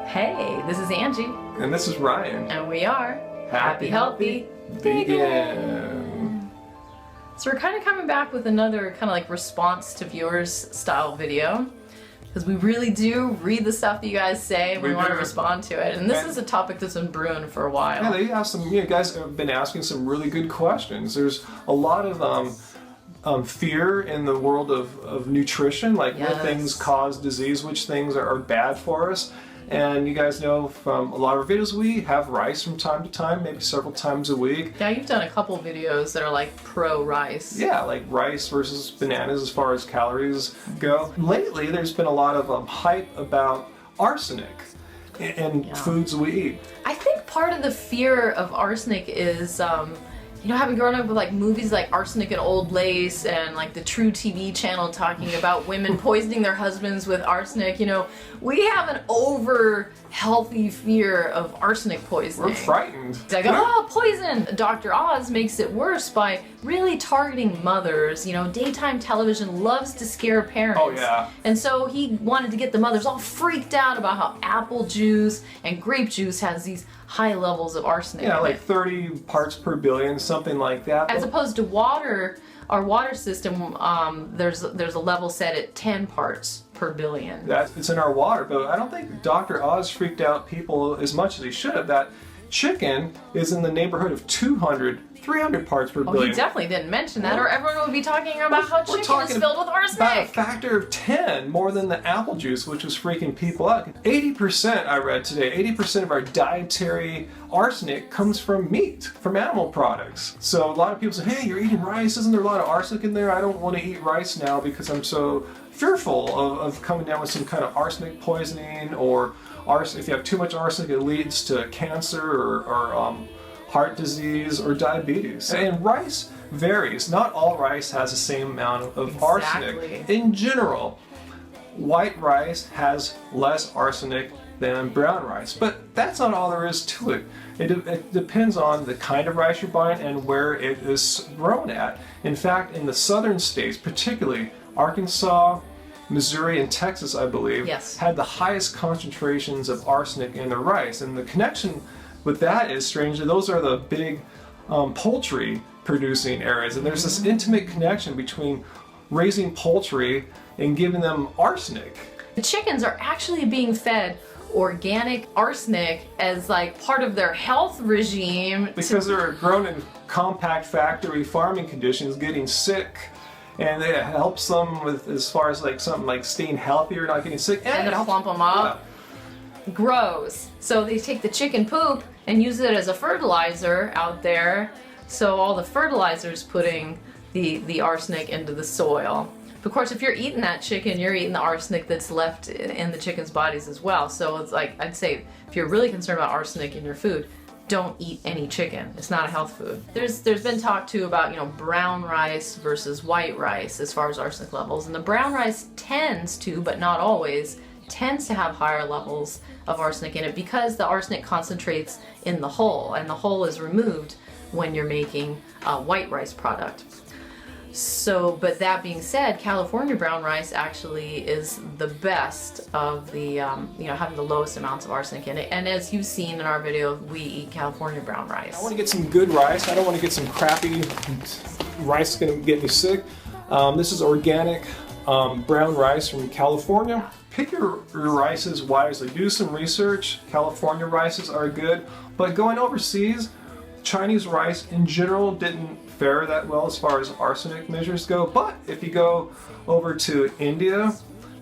Hey, this is Angie. And this is Ryan. And we are Happy, Healthy, Vegan. So we're kind of coming back with another kind of like response to viewers style video. Because we really do read the stuff that you guys say and we want to respond to it. And this is a topic that's been brewing for a while. Yeah, they have some, guys have been asking some really good questions. There's a lot of fear in the world of nutrition, like what things cause disease, which things are bad for us. And you guys know from a lot of our videos, we have rice from time to time, maybe several times a week. Yeah, you've done a couple videos that are like pro-rice. Yeah, like rice versus bananas as far as calories go. Lately, there's been a lot of hype about arsenic in foods we eat. I think part of the fear of arsenic is, having grown up with like movies like Arsenic and Old Lace and like the True TV channel talking about women poisoning their husbands with arsenic, we have an over healthy fear of arsenic poisoning. We're frightened. It's like, oh, poison! Dr. Oz makes it worse by really targeting mothers. Daytime television loves to scare parents. Oh, yeah. And so he wanted to get the mothers all freaked out about how apple juice and grape juice has these high levels of arsenic. Yeah, like 30 parts per billion, something like that. As opposed to water, our water system, there's a level set at 10 parts per billion. It's in our water, but I don't think Dr. Oz freaked out people as much as he should have. That chicken is in the neighborhood of 200, 300 parts per billion. He definitely didn't mention that, or everyone would be talking about how chicken is filled with arsenic. About a factor of 10 more than the apple juice, which was freaking people out. 80%, I read today, 80% of our dietary arsenic comes from meat, from animal products. So a lot of people say, hey, you're eating rice, isn't there a lot of arsenic in there? I don't want to eat rice now because I'm so fearful of coming down with some kind of arsenic poisoning, or if you have too much arsenic, it leads to cancer or heart disease or diabetes. And rice varies. Not all rice has the same amount of arsenic. In general, white rice has less arsenic than brown rice, but that's not all there is to it. It depends on the kind of rice you're buying and where it is grown at. In fact, in the southern states, particularly Arkansas, Missouri, and Texas, I believe, had the highest concentrations of arsenic in their rice. And the connection with that is, strangely, those are the big poultry producing areas. And there's this intimate connection between raising poultry and giving them arsenic. The chickens are actually being fed organic arsenic as like part of their health regime. Because they're grown in compact factory farming conditions, getting sick. And it helps them with as far as like something like staying healthy or not getting sick. And it'll plump them up. Yeah. Grows. So they take the chicken poop and use it as a fertilizer out there. So all the fertilizer is putting the arsenic into the soil. Of course, if you're eating that chicken, you're eating the arsenic that's left in the chicken's bodies as well. So it's like, I'd say, if you're really concerned about arsenic in your food, don't eat any chicken. It's not a health food. There's been talk too about, brown rice versus white rice as far as arsenic levels. And the brown rice tends to, but not always, tends to have higher levels of arsenic in it because the arsenic concentrates in the hull, and the hull is removed when you're making a white rice product. So, but that being said, California brown rice actually is the best of the, having the lowest amounts of arsenic in it. And as you've seen in our video, we eat California brown rice. I want to get some good rice. I don't want to get some crappy rice that's going to get me sick. This is organic brown rice from California. Pick your rices wisely. Do some research. California rices are good. But going overseas, Chinese rice in general didn't fare that well as far as arsenic measures go, but if you go over to India,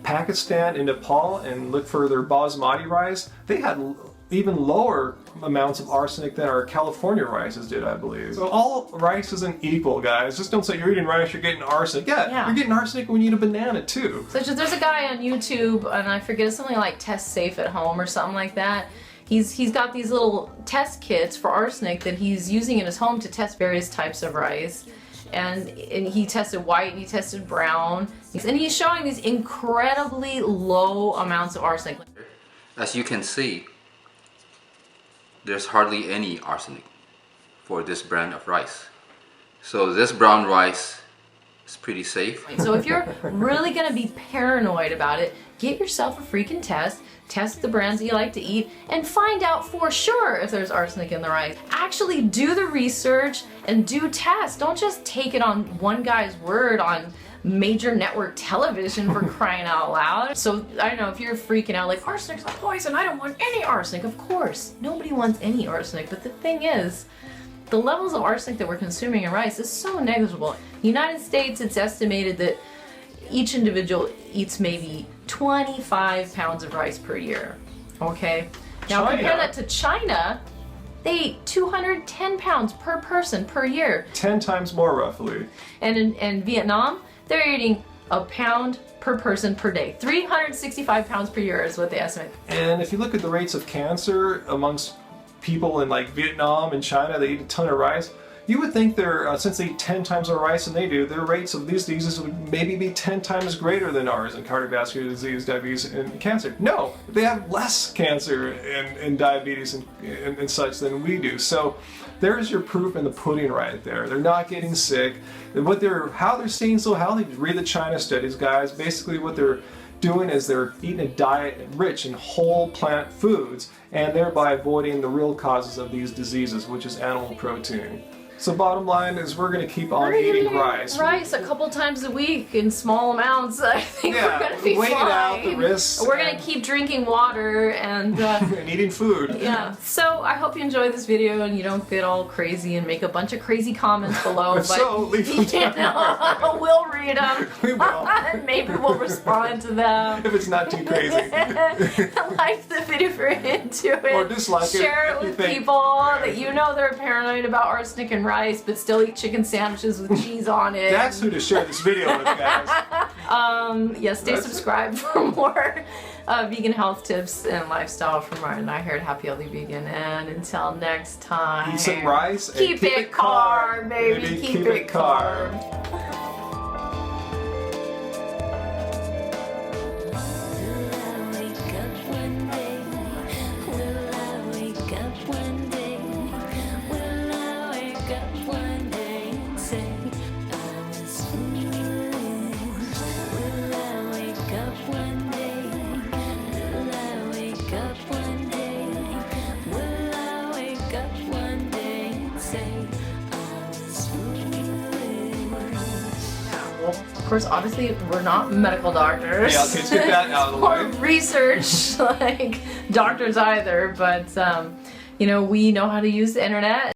Pakistan, and Nepal and look for their Basmati rice, they had even lower amounts of arsenic than our California rices did, I believe. So all rice isn't equal, guys. Just don't say you're eating rice, you're getting arsenic. Yeah. You're getting arsenic when you eat a banana too. So there's a guy on YouTube, and I forget, it's something like Test Safe at Home or something like that. He's got these little test kits for arsenic that he's using in his home to test various types of rice. And he tested white and he tested brown. And he's showing these incredibly low amounts of arsenic. As you can see, there's hardly any arsenic for this brand of rice. So this brown rice It's pretty safe. So if you're really going to be paranoid about it, get yourself a freaking test the brands that you like to eat, and find out for sure if there's arsenic in the rice. Actually do the research and do tests. Don't just take it on one guy's word on major network television, for crying out loud. So I don't know if you're freaking out like arsenic's a poison, I don't want any arsenic. Of course, nobody wants any arsenic, but the thing is, the levels of arsenic that we're consuming in rice is so negligible. United States, it's estimated that each individual eats maybe 25 pounds of rice per year. Okay? Now compare that to China. They eat 210 pounds per person per year. 10 times more roughly. And in Vietnam, they're eating a pound per person per day. 365 pounds per year is what they estimate. And if you look at the rates of cancer amongst people in like Vietnam and China, they eat a ton of rice. You would think since they eat 10 times more rice than they do, their rates of these diseases would maybe be 10 times greater than ours in cardiovascular disease, diabetes, and cancer. No, they have less cancer and diabetes and such than we do. So there's your proof in the pudding right there. They're not getting sick. How they're staying so healthy, read the China studies, guys. Basically what they're doing is they're eating a diet rich in whole plant foods and thereby avoiding the real causes of these diseases, which is animal protein. So bottom line is we're going to keep on eating rice. Rice a couple times a week in small amounts. I think we're going to be weighing fine. out the risks. We're going to keep drinking water and and eating food. Yeah. So I hope you enjoy this video and you don't get all crazy and make a bunch of crazy comments below. If so, leave them down. We'll read them. We will. Maybe we'll respond to them. If it's not too crazy. Like the video if you're into it. Or dislike it. Share it with people that you know they're paranoid about arsenic and rice, but still eat chicken sandwiches with cheese on it. That's who to share this video with, guys. Yeah, stay subscribed for more vegan health tips and lifestyle from Ryan and I here at Happy Healthy Vegan. And until next time, Eat some rice and keep it carb, baby. Keep it carb. Of course, obviously, we're not medical doctors. Yeah, okay, let's get that out of the way. Or research like doctors either, but you know, we know how to use the internet.